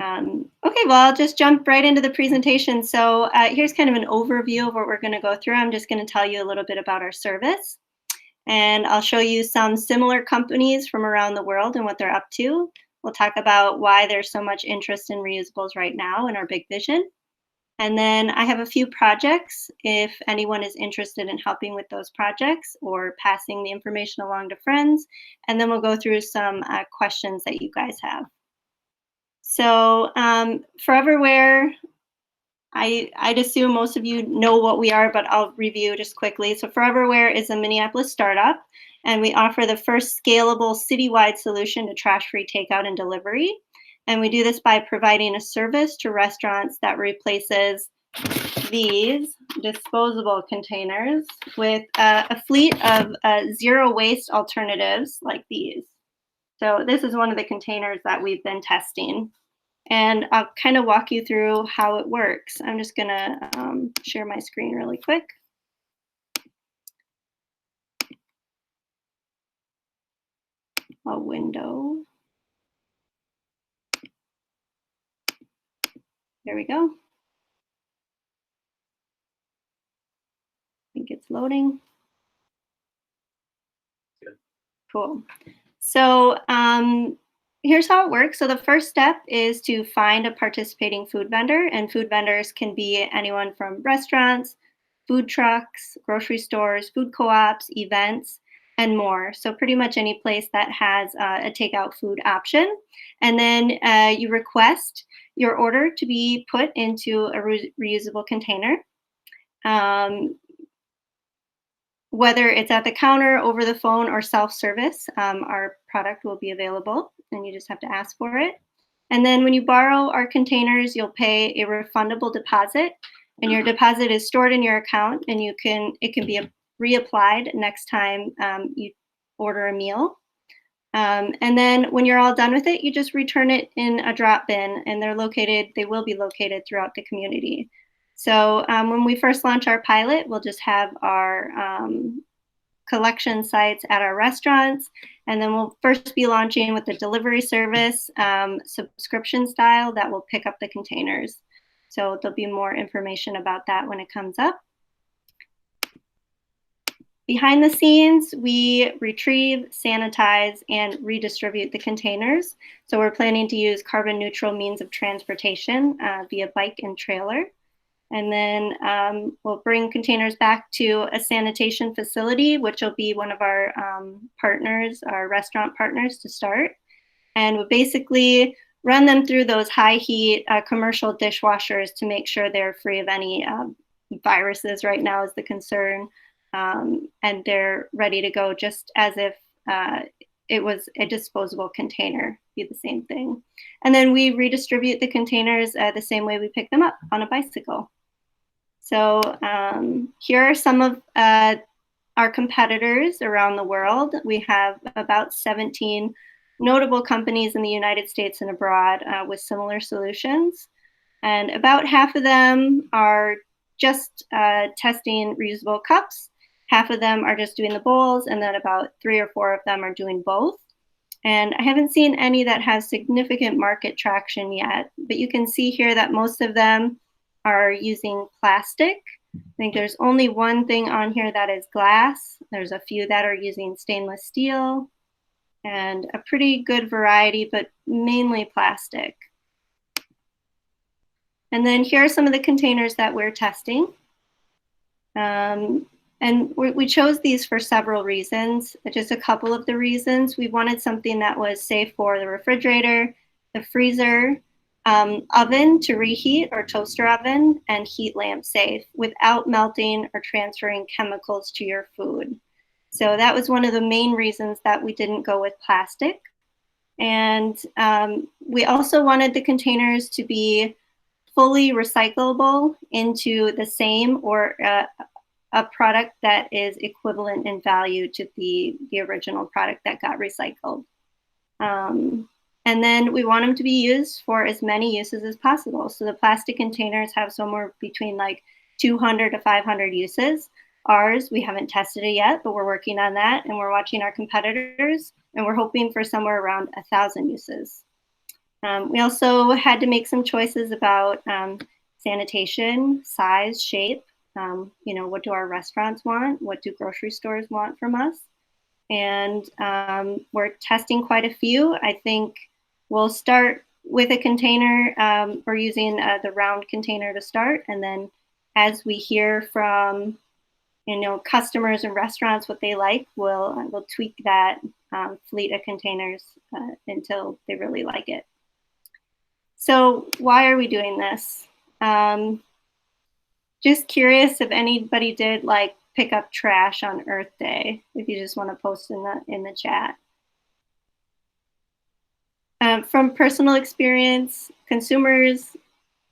Okay, well, I'll just jump right into the presentation. So here's kind of an overview of what we're going to go through. I'm just going to tell you a little bit about our service, and I'll show you some similar companies from around the world and what they're up to. We'll talk about why there's so much interest in reusables right now and our big vision. And then I have a few projects if anyone is interested in helping with those projects or passing the information along to friends. And then we'll go through some questions that you guys have. So Forever Ware, I'd assume most of you know what we are, but I'll review just quickly. So Forever Ware is a Minneapolis startup, and we offer the first scalable citywide solution to trash-free takeout and delivery. And we do this by providing a service to restaurants that replaces these disposable containers with a fleet of zero waste alternatives like these. So this is one of the containers that we've been testing. And I'll kind of walk you through how it works. I'm just going to share my screen really quick. A window. There we go. I think it's loading. Good. Cool. So here's how it works. So the first step is to find a participating food vendor, and food vendors can be anyone from restaurants, food trucks, grocery stores, food co-ops, events, and more. So pretty much any place that has a takeout food option. And then you request your order to be put into a reusable container. Whether it's at the counter, over the phone, or self-service, our product will be available, and you just have to ask for it. And then when you borrow our containers, you'll pay a refundable deposit, and your deposit is stored in your account, and it can be reapplied next time you order a meal. And then when you're all done with it, you just return it in a drop bin, and they will be located throughout the community. So when we first launch our pilot, we'll just have our collection sites at our restaurants, and then we'll first be launching with the delivery service, subscription style, that will pick up the containers. So there'll be more information about that when it comes up. Behind the scenes, we retrieve, sanitize, and redistribute the containers. So we're planning to use carbon neutral means of transportation via bike and trailer. And then we'll bring containers back to a sanitation facility, which will be one of our partners, our restaurant partners, to start. And we'll basically run them through those high heat commercial dishwashers to make sure they're free of any viruses. Right now is the concern. And they're ready to go just as if it was a disposable container, be the same thing. And then we redistribute the containers the same way we pick them up on a bicycle. So here are some of our competitors around the world. We have about 17 notable companies in the United States and abroad with similar solutions. And about half of them are just testing reusable cups. Half of them are just doing the bowls, and then about 3 or 4 of them are doing both. And I haven't seen any that have significant market traction yet, but you can see here that most of them are using plastic. I think there's only one thing on here that is glass. There's a few that are using stainless steel, and a pretty good variety, but mainly plastic. And then here are some of the containers that we're testing. And we chose these for several reasons. Just a couple of the reasons. We wanted something that was safe for the refrigerator, the freezer, oven to reheat, or toaster oven, and heat lamp safe without melting or transferring chemicals to your food. So that was one of the main reasons that we didn't go with plastic. And we also wanted the containers to be fully recyclable into the same or a product that is equivalent in value to the original product that got recycled. And then we want them to be used for as many uses as possible. So the plastic containers have somewhere between like 200 to 500 uses. Ours, we haven't tested it yet, but we're working on that, and we're watching our competitors, and we're hoping for somewhere around 1,000 uses. We also had to make some choices about sanitation, size, shape. What do our restaurants want? What do grocery stores want from us? And we're testing quite a few. I think we'll start with a container. We're using the round container to start. And then as we hear from customers and restaurants what they like, we'll tweak that fleet of containers until they really like it. So why are we doing this? Just curious if anybody did like pick up trash on Earth Day, if you just want to post in the chat. From personal experience, consumers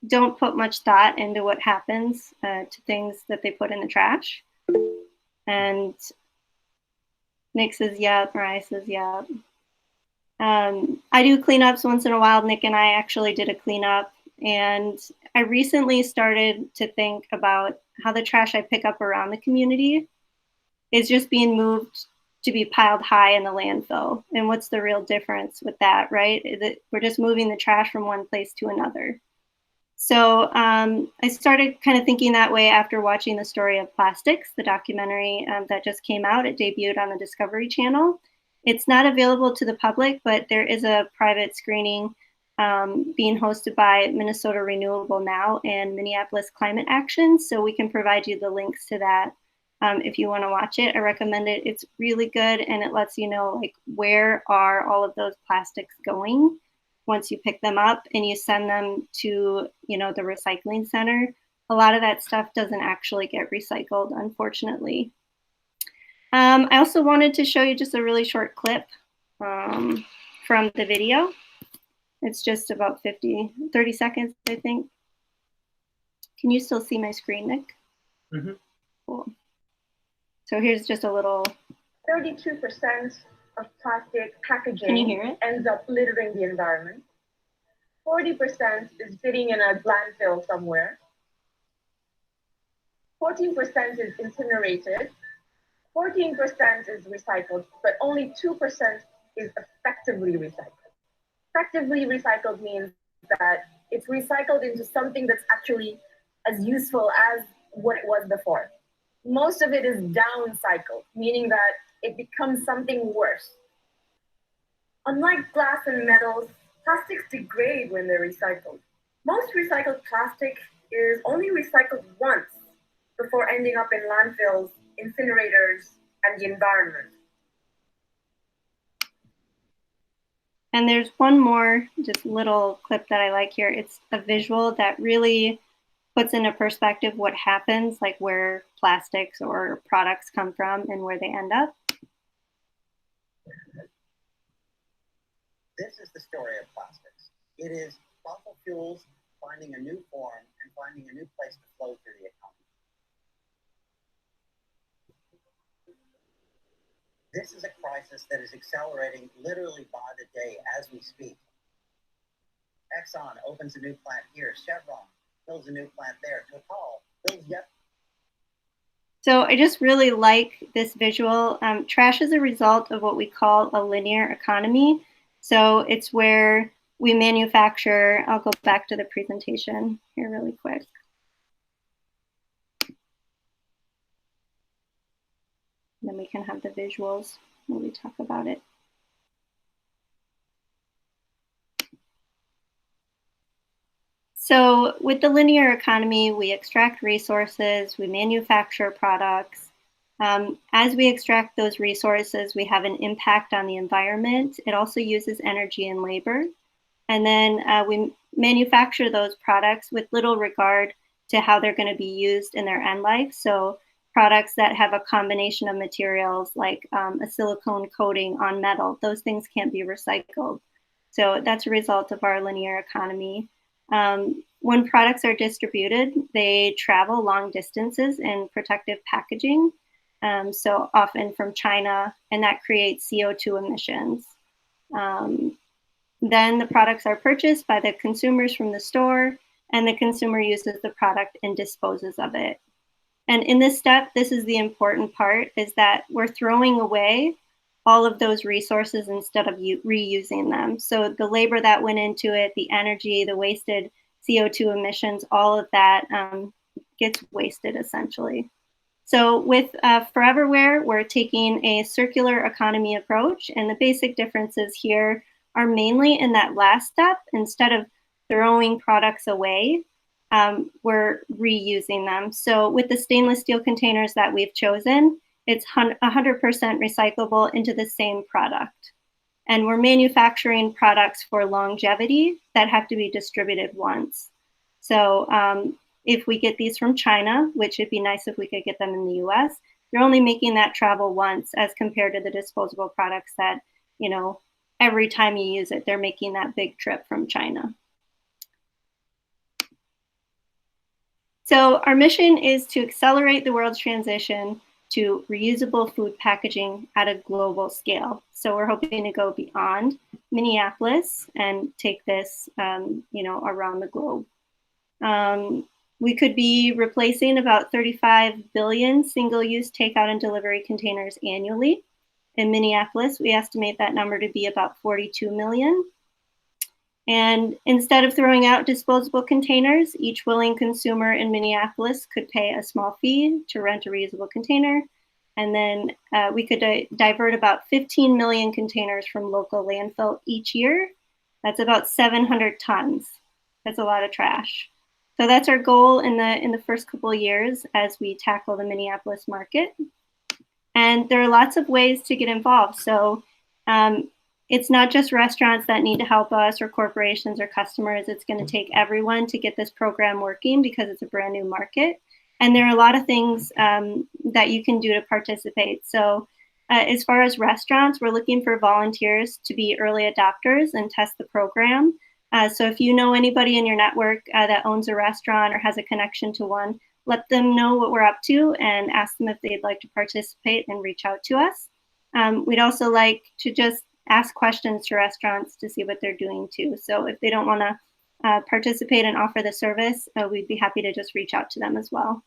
don't put much thought into what happens to things that they put in the trash. And Nick says, yep, Mariah says, yep. I do cleanups once in a while. Nick and I actually did a cleanup, and I recently started to think about how the trash I pick up around the community is just being moved to be piled high in the landfill. And what's the real difference with that, right? We're just moving the trash from one place to another. So I started kind of thinking that way after watching the story of plastics, the documentary that just came out. It debuted on the Discovery Channel. It's not available to the public, but there is a private screening being hosted by Minnesota Renewable Now and Minneapolis Climate Action. So we can provide you the links to that if you want to watch it. I recommend it. It's really good, and it lets you know like where are all of those plastics going once you pick them up and you send them to the recycling center. A lot of that stuff doesn't actually get recycled, unfortunately. I also wanted to show you just a really short clip from the video. It's just about 30 seconds, I think. Can you still see my screen, Nick? Mm-hmm. Cool. So here's just a little. 32% of plastic packaging ends up littering the environment. 40% is sitting in a landfill somewhere. 14% is incinerated. 14% is recycled, but only 2% is effectively recycled. Effectively recycled means that it's recycled into something that's actually as useful as what it was before. Most of it is downcycled, meaning that it becomes something worse. Unlike glass and metals, plastics degrade when they're recycled. Most recycled plastic is only recycled once before ending up in landfills, incinerators, and the environment. And there's one more just little clip that I like here. It's a visual that really puts into perspective what happens, like where plastics or products come from and where they end up. This is the story of plastics. It is fossil fuels finding a new form and finding a new place to flow through the economy. This is a crisis that is accelerating literally by the day as we speak. Exxon opens a new plant here. Chevron builds a new plant there. Total builds yet. So I just really like this visual. Trash is a result of what we call a linear economy. So it's where we manufacture. I'll go back to the presentation here really quick. Then we can have the visuals when we talk about it. So with the linear economy, we extract resources, we manufacture products. As we extract those resources, we have an impact on the environment. It also uses energy and labor. And then we manufacture those products with little regard to how they're going to be used in their end life. So products that have a combination of materials like a silicone coating on metal, those things can't be recycled. So that's a result of our linear economy. When products are distributed, they travel long distances in protective packaging, so often from China, and that creates CO2 emissions. Then the products are purchased by the consumers from the store, and the consumer uses the product and disposes of it. And in this step, this is the important part, is that we're throwing away all of those resources instead of reusing them. So the labor that went into it, the energy, the wasted CO2 emissions, all of that gets wasted essentially. So with Forever Ware, we're taking a circular economy approach, and the basic differences here are mainly in that last step. Instead of throwing products away, we're reusing them. So with the stainless steel containers that we've chosen, it's 100% recyclable into the same product. And we're manufacturing products for longevity that have to be distributed once. So if we get these from China, which would be nice if we could get them in the US, they're only making that travel once as compared to the disposable products that, you know, every time you use it, they're making that big trip from China. So our mission is to accelerate the world's transition to reusable food packaging at a global scale. So we're hoping to go beyond Minneapolis and take this, you know, around the globe. We could be replacing about 35 billion single-use takeout and delivery containers annually. In Minneapolis, we estimate that number to be about 42 million. And instead of throwing out disposable containers, each willing consumer in Minneapolis could pay a small fee to rent a reusable container. And then we could divert about 15 million containers from local landfill each year. That's about 700 tons. That's a lot of trash. So that's our goal in the first couple of years as we tackle the Minneapolis market. And there are lots of ways to get involved. So it's not just restaurants that need to help us or corporations or customers. It's going to take everyone to get this program working because it's a brand new market. And there are a lot of things that you can do to participate. So as far as restaurants, we're looking for volunteers to be early adopters and test the program. So if you know anybody in your network that owns a restaurant or has a connection to one, let them know what we're up to and ask them if they'd like to participate and reach out to us. We'd also like to just ask questions to restaurants to see what they're doing too. So if they don't want to participate and offer the service, we'd be happy to just reach out to them as well.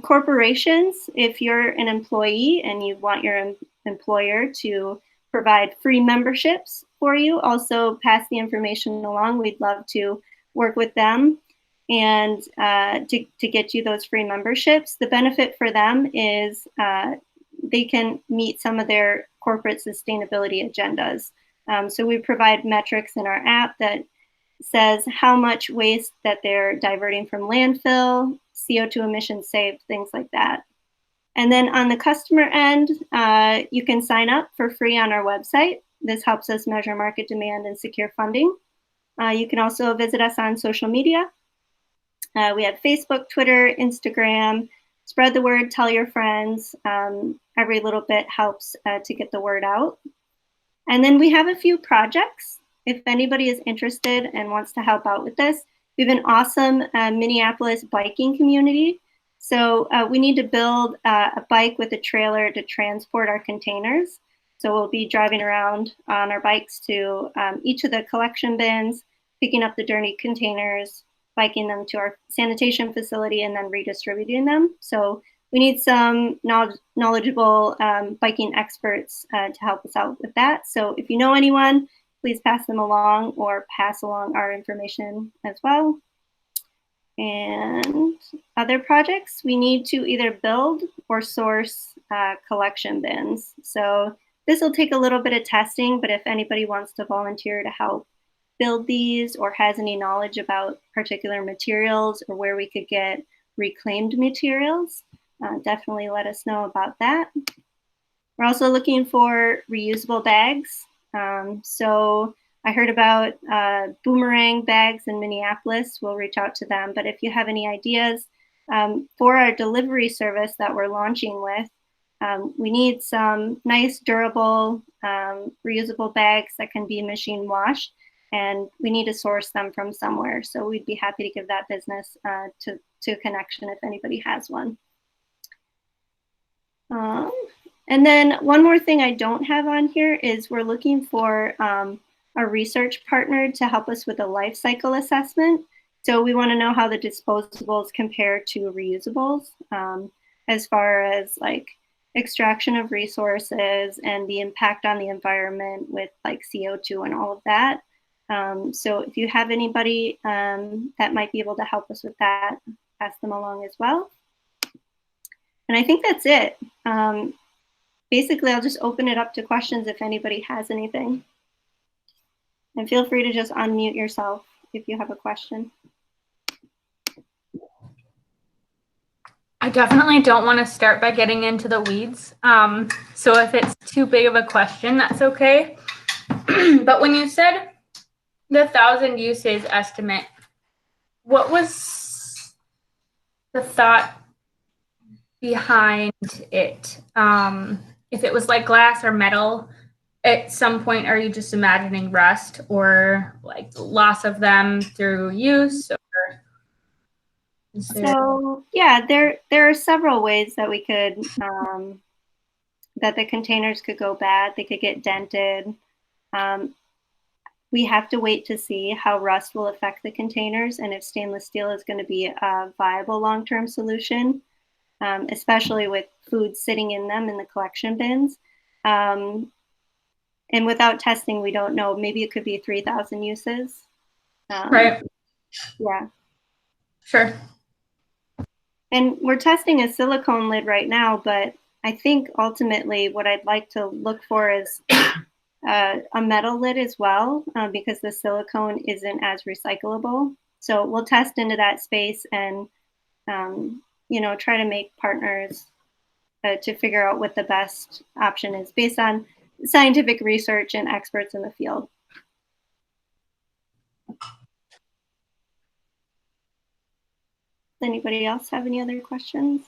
Corporations, if you're an employee and you want your employer to provide free memberships for you, also pass the information along. We'd love to work with them and to get you those free memberships. The benefit for them is they can meet some of their corporate sustainability agendas. So we provide metrics in our app that says how much waste that they're diverting from landfill, CO2 emissions saved, things like that. And then on the customer end, you can sign up for free on our website. This helps us measure market demand and secure funding. You can also visit us on social media. We have Facebook, Twitter, Instagram. Spread the word, tell your friends. Every little bit helps to get the word out. And then we have a few projects. If anybody is interested and wants to help out with this, we have an awesome Minneapolis biking community. So we need to build a bike with a trailer to transport our containers. So we'll be driving around on our bikes to each of the collection bins, picking up the dirty containers, biking them to our sanitation facility, and then redistributing them. So we need some knowledgeable biking experts to help us out with that. So if you know anyone, please pass them along or pass along our information as well. And other projects, we need to either build or source collection bins. So this will take a little bit of testing, but if anybody wants to volunteer to help build these or has any knowledge about particular materials or where we could get reclaimed materials, definitely let us know about that. We're also looking for reusable bags. So I heard about boomerang bags in Minneapolis. We'll reach out to them. But if you have any ideas for our delivery service that we're launching with, we need some nice, durable, reusable bags that can be machine washed, and we need to source them from somewhere. So we'd be happy to give that business to Connection if anybody has one. And then one more thing I don't have on here is we're looking for a research partner to help us with a life cycle assessment. So we want to know how the disposables compare to reusables as far as like extraction of resources and the impact on the environment with like CO2 and all of that. So if you have anybody that might be able to help us with that, pass them along as well. And I think that's it. Basically, I'll just open it up to questions if anybody has anything. And feel free to just unmute yourself if you have a question. I definitely don't want to start by getting into the weeds. So if it's too big of a question, that's okay. But when you said the 1,000 uses estimate, what was the thought behind it? If it was like glass or metal, at some point, are you just imagining rust or like loss of them through use? Or so yeah, there are several ways that we could that the containers could go bad. They could get dented. We have to wait to see how rust will affect the containers and if stainless steel is going to be a viable long-term solution, especially with food sitting in them in the collection bins. And without testing, we don't know. Maybe it could be 3,000 uses. Right. Yeah. Sure. And we're testing a silicone lid right now, but I think ultimately what I'd like to look for is a metal lid as well, because the silicone isn't as recyclable. So we'll test into that space and, you know, try to make partners to figure out what the best option is based on scientific research and experts in the field. Does anybody else have any other questions?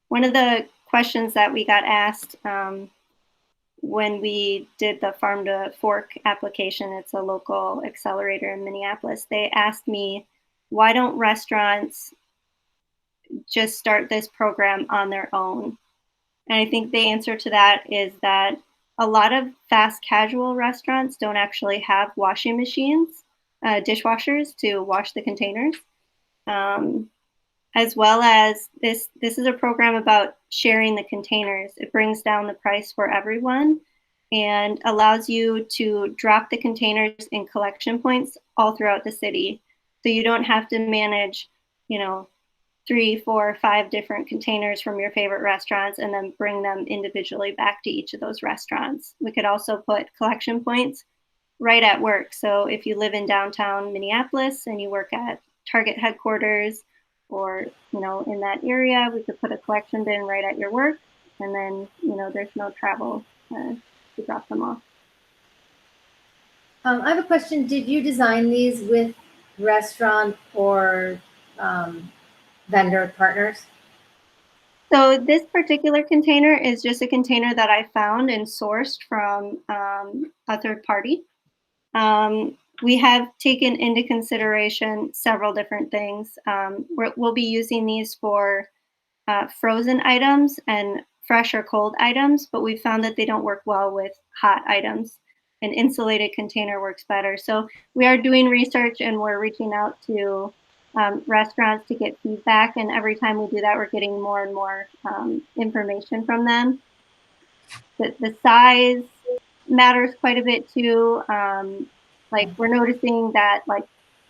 One of the questions that we got asked when we did the Farm to Fork application, it's a local accelerator in Minneapolis, they asked me, why don't restaurants just start this program on their own? And I think the answer to that is that a lot of fast casual restaurants don't actually have washing machines, dishwashers to wash the containers. As well as this is a program about sharing the containers. It brings down the price for everyone and allows you to drop the containers in collection points all throughout the city. So you don't have to manage, you know, 3, 4, 5 different containers from your favorite restaurants and then bring them individually back to each of those restaurants. We could also put collection points right at work. So if you live in downtown Minneapolis and you work at Target headquarters or, you know, in that area, we could put a collection bin right at your work, and then, you know, there's no travel to drop them off. I have a question. Did you design these with restaurant or vendor partners? So this particular container is just a container that I found and sourced from a third party. We have taken into consideration several different things. We'll be using these for frozen items and fresh or cold items, but we found that they don't work well with hot items. An insulated container works better. So we are doing research and we're reaching out to restaurants to get feedback. And every time we do that, we're getting more and more information from them. The size matters quite a bit too. Like we're noticing that like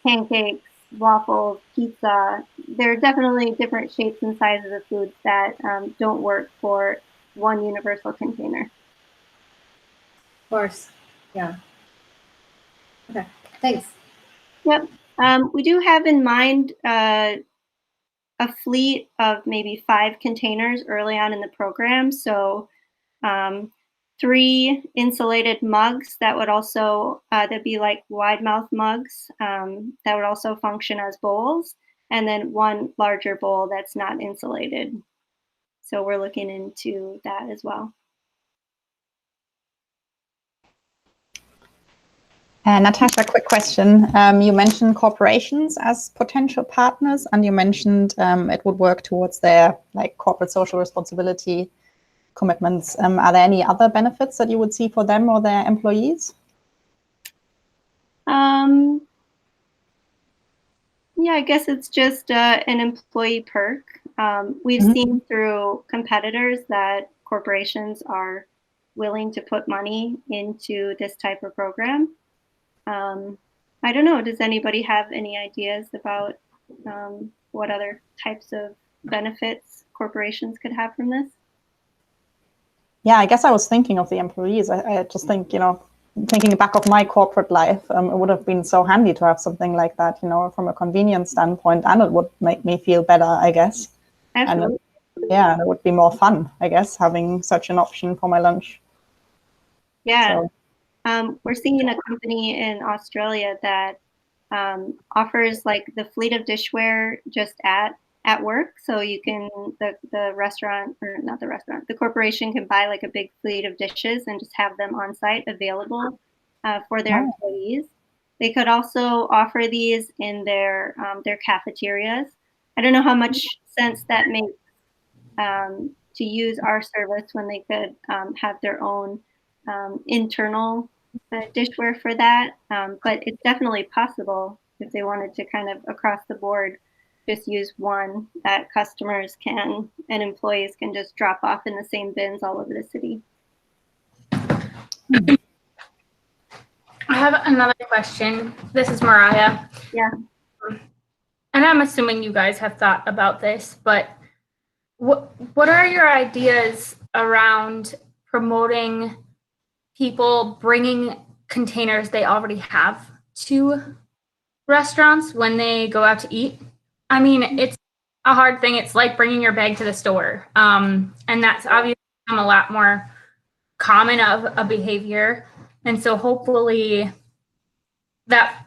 pancakes, waffles, pizza, there are definitely different shapes and sizes of foods that don't work for one universal container. Of course, yeah. Okay, thanks. Yep. We do have in mind a fleet of maybe 5 containers early on in the program. So 3 insulated mugs that would also, that'd be like wide mouth mugs that would also function as bowls, and then 1 larger bowl that's not insulated. So we're looking into that as well. Natasha, quick question. You mentioned corporations as potential partners, and you mentioned it would work towards their like corporate social responsibility commitments. Are there any other benefits that you would see for them or their employees? Yeah, I guess it's just an employee perk. We've Mhm. seen through competitors that corporations are willing to put money into this type of program. I don't know. Does anybody have any ideas about what other types of benefits corporations could have from this? Yeah, I guess I was thinking of the employees. I just think, thinking back of my corporate life, it would have been so handy to have something like that, from a convenience standpoint, and it would make me feel better, I guess. Absolutely. And it would be more fun, I guess, having such an option for my lunch. Yeah. So, We're seeing a company in Australia that offers like the fleet of dishware just at work. So you can, the restaurant, or not the restaurant, the corporation can buy like a big fleet of dishes and just have them on site available for their employees. They could also offer these in their cafeterias. I don't know how much sense that makes to use our service when they could have their own internal dishware for that. But it's definitely possible if they wanted to kind of across the board just use one that customers can and employees can just drop off in the same bins all over the city. I have another question. This is Mariah. Yeah. And I'm assuming you guys have thought about this, but what are your ideas around promoting people bringing containers they already have to restaurants when they go out to eat? I mean, it's a hard thing. It's like bringing your bag to the store. And that's obviously become a lot more common of a behavior. And so hopefully that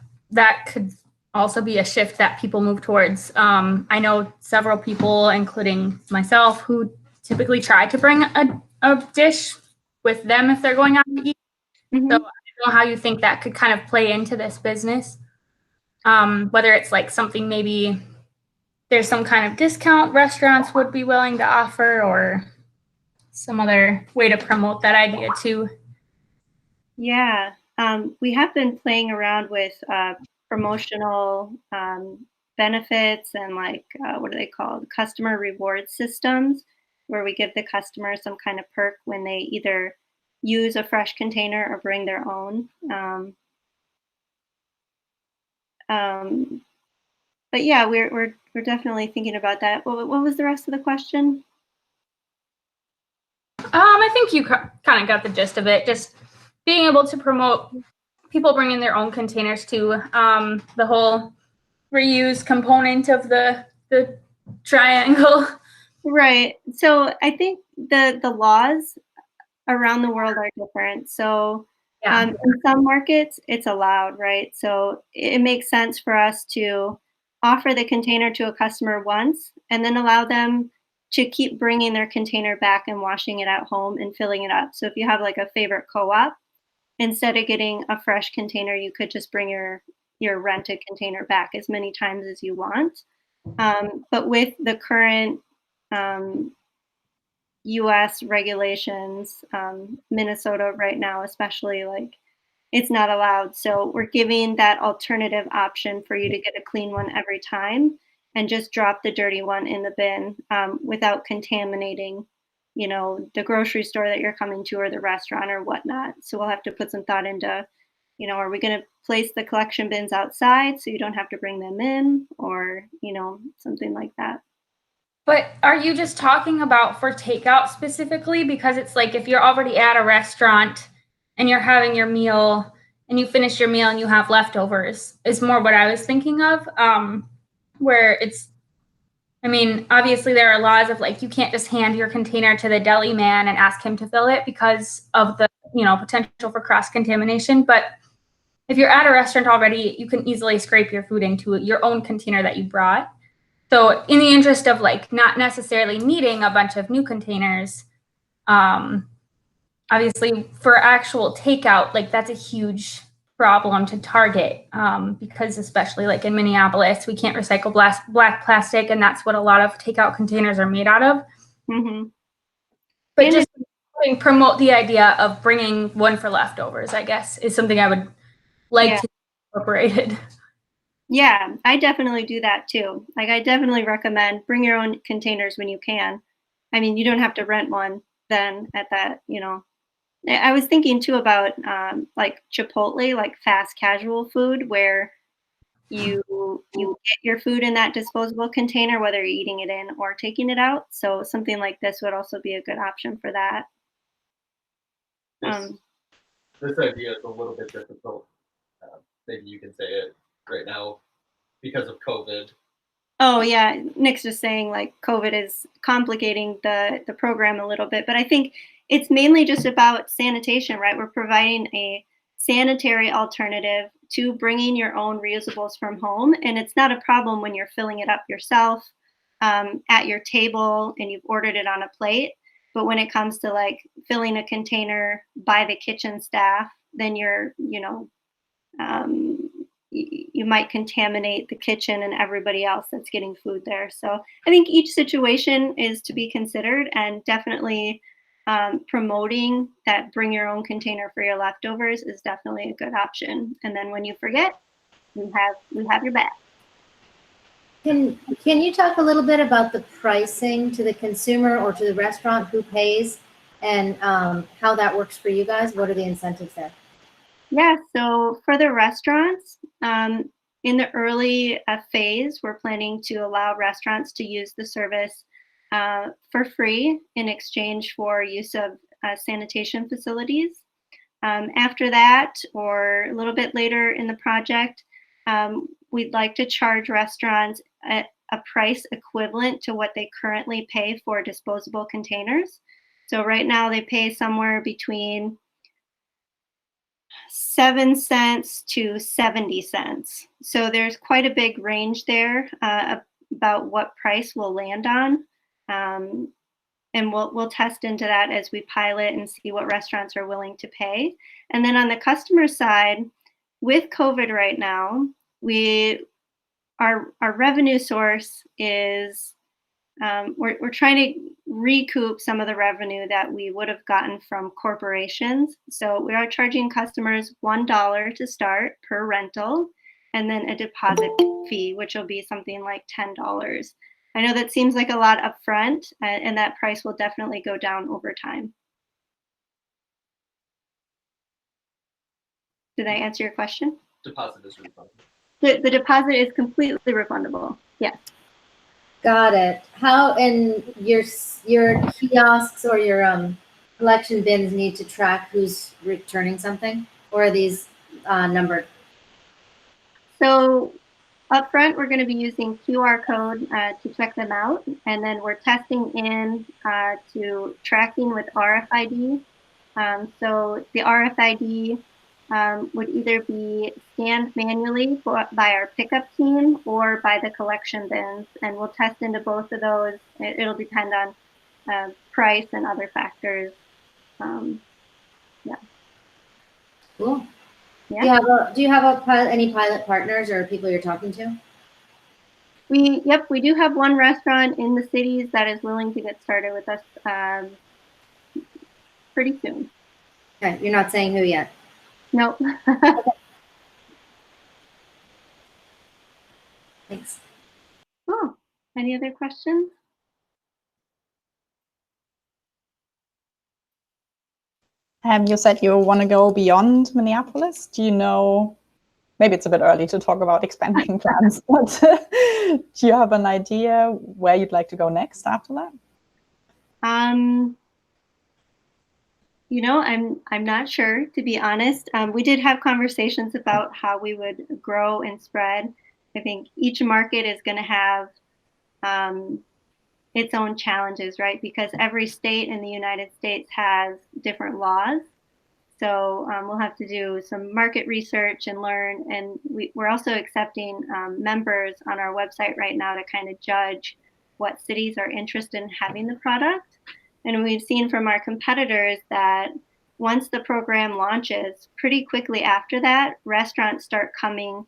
could also be a shift that people move towards. I know several people, including myself, who typically try to bring a dish with them if they're going out to eat. Mm-hmm. So I don't know how you think that could kind of play into this business. Whether it's like something maybe there's some kind of discount restaurants would be willing to offer, or some other way to promote that idea too. Yeah, we have been playing around with promotional benefits and like, what are they called? Customer reward systems, where we give the customer some kind of perk when they either use a fresh container or bring their own. But yeah, we're definitely thinking about that. What was the rest of the question? I think you kind of got the gist of it. Just being able to promote people bringing their own containers to the whole reuse component of the triangle. Right. So I think the laws around the world are different. So Yeah. in some markets, it's allowed, right? So it makes sense for us to offer the container to a customer once and then allow them to keep bringing their container back and washing it at home and filling it up. So if you have like a favorite co-op, instead of getting a fresh container, you could just bring your rented container back as many times as you want. But with the current US regulations, Minnesota right now, especially, like it's not allowed. So we're giving that alternative option for you to get a clean one every time and just drop the dirty one in the bin without contaminating, the grocery store that you're coming to or the restaurant or whatnot. So we'll have to put some thought into, are we going to place the collection bins outside so you don't have to bring them in, or, something like that. But are you just talking about for takeout specifically? Because it's like if you're already at a restaurant and you're having your meal and you finish your meal and you have leftovers, is more what I was thinking of. Where obviously there are laws of like you can't just hand your container to the deli man and ask him to fill it because of the potential for cross-contamination. But if you're at a restaurant already, you can easily scrape your food into your own container that you brought. So in the interest of like not necessarily needing a bunch of new containers, obviously for actual takeout, like that's a huge problem to target because especially like in Minneapolis, we can't recycle black plastic, and that's what a lot of takeout containers are made out of. Mm-hmm. But and just promote the idea of bringing one for leftovers, I guess, is something I would like to incorporate. Yeah, I definitely do that too. Like, I definitely recommend bring your own containers when you can. I mean, you don't have to rent one then at that, you know. I was thinking too about like Chipotle, like fast casual food, where you get your food in that disposable container, whether you're eating it in or taking it out. So something like this would also be a good option for that. This this idea is a little bit difficult. Maybe you can say it right now because of COVID. Oh yeah, Nick's just saying like COVID is complicating the program a little bit, but I think it's mainly just about sanitation, right? We're providing a sanitary alternative to bringing your own reusables from home, and it's not a problem when you're filling it up yourself at your table and you've ordered it on a plate. But when it comes to like filling a container by the kitchen staff, then you're, um, you might contaminate the kitchen and everybody else that's getting food there. So I think each situation is to be considered, and definitely promoting that bring your own container for your leftovers is definitely a good option. And then when you forget, you have your bag. Can you talk a little bit about the pricing to the consumer or to the restaurant, who pays, and how that works for you guys? What are the incentives there? Yeah, so for the restaurants, in the early phase, we're planning to allow restaurants to use the service for free in exchange for use of sanitation facilities. After that, or a little bit later in the project, we'd like to charge restaurants a price equivalent to what they currently pay for disposable containers. So right now they pay somewhere between 7 cents to 70 cents. So there's quite a big range there about what price we'll land on. And we'll test into that as we pilot and see what restaurants are willing to pay. And then on the customer side, with COVID right now, our revenue source is we're trying to recoup some of the revenue that we would have gotten from corporations. So we are charging customers $1 to start per rental, and then a deposit fee, which will be something like $10. I know that seems like a lot upfront, and that price will definitely go down over time. Did I answer your question? Deposit is refundable. The deposit is completely refundable. Yes. Got it. How, and your kiosks or your collection bins need to track who's returning something, or are these numbered? So up front, we're going to be using QR code to check them out, and then we're testing in to tracking with RFID. So the RFID would either be scanned manually by our pickup team or by the collection bins, and we'll test into both of those. It'll depend on price and other factors. Yeah. Cool. Yeah. Do you have any pilot partners or people you're talking to? We do have one restaurant in the cities that is willing to get started with us pretty soon. Okay, you're not saying who yet. Nope. Thanks. Oh, any other questions? You said you want to go beyond Minneapolis. Do you know, maybe it's a bit early to talk about expansion plans, but do you have an idea where you'd like to go next after that? I'm not sure, to be honest. We did have conversations about how we would grow and spread. I think each market is going to have its own challenges, right? Because every state in the United States has different laws. So we'll have to do some market research and learn. And we're also accepting members on our website right now to kind of judge what cities are interested in having the product. And we've seen from our competitors that once the program launches, pretty quickly after that, restaurants start coming,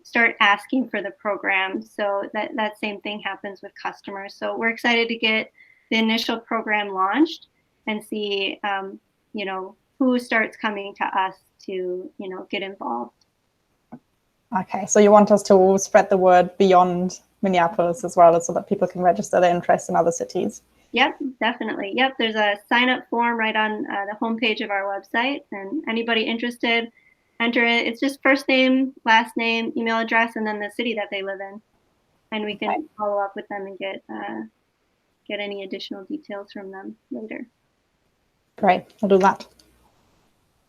start asking for the program. So that same thing happens with customers. So we're excited to get the initial program launched and see, who starts coming to us to, get involved. Okay, so you want us to spread the word beyond Minneapolis as well, so that people can register their interest in other cities. Yep, definitely. Yep, there's a sign-up form right on the homepage of our website, and anybody interested, enter it. It's just first name, last name, email address, and then the city that they live in, and we can follow up with them and get any additional details from them later. Great, I'll do that.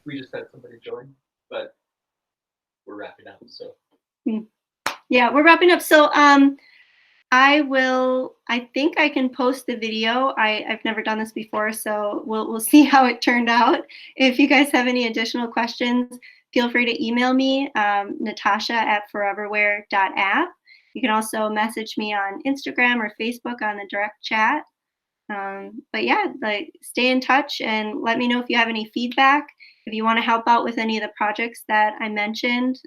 We just had somebody join, but we're wrapping up, so. Yeah, we're wrapping up. So I think I can post the video. I've never done this before, so we'll see how it turned out. If you guys have any additional questions, feel free to email me, natasha@foreverware.app. You can also message me on Instagram or Facebook on the direct chat. But yeah, like, stay in touch and let me know if you have any feedback. If you want to help out with any of the projects that I mentioned,